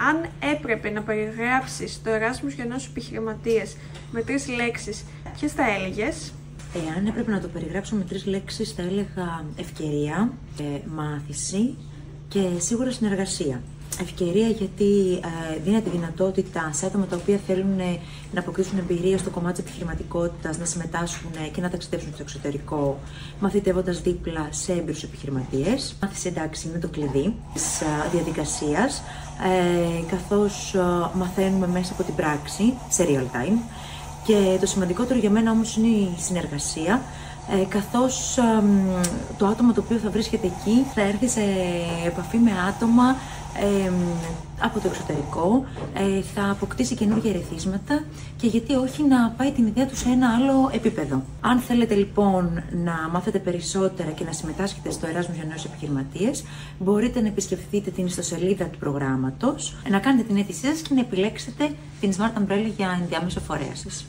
Αν έπρεπε να περιγράψεις το Εράσμους για νέους επιχειρηματίες με 3 λέξεις, ποιες θα έλεγες? Εάν έπρεπε να το περιγράψω με 3 λέξεις, θα έλεγα ευκαιρία, μάθηση και σίγουρα συνεργασία. Ευκαιρία γιατί δίνει τη δυνατότητα σε άτομα τα οποία θέλουν να αποκτήσουν εμπειρία στο κομμάτι της επιχειρηματικότητας, να συμμετάσχουν και να ταξιδέψουν στο εξωτερικό, μαθητεύοντας δίπλα σε έμπειρους επιχειρηματίες. Μάθηση, εντάξει, είναι το κλειδί της διαδικασίας, καθώς μαθαίνουμε μέσα από την πράξη, σε real time. Και το σημαντικότερο για μένα όμως είναι η συνεργασία, καθώς το άτομο το οποίο θα βρίσκεται εκεί θα έρθει σε επαφή με άτομα από το εξωτερικό, θα αποκτήσει καινούργια ερεθίσματα και γιατί όχι να πάει την ιδέα του σε ένα άλλο επίπεδο. Αν θέλετε λοιπόν να μάθετε περισσότερα και να συμμετάσχετε στο Εράσμους για νέους επιχειρηματίες, μπορείτε να επισκεφτείτε την ιστοσελίδα του προγράμματος, να κάνετε την αίτησή σας και να επιλέξετε την Smart Umbrella για ενδιάμεσο φορέα σας.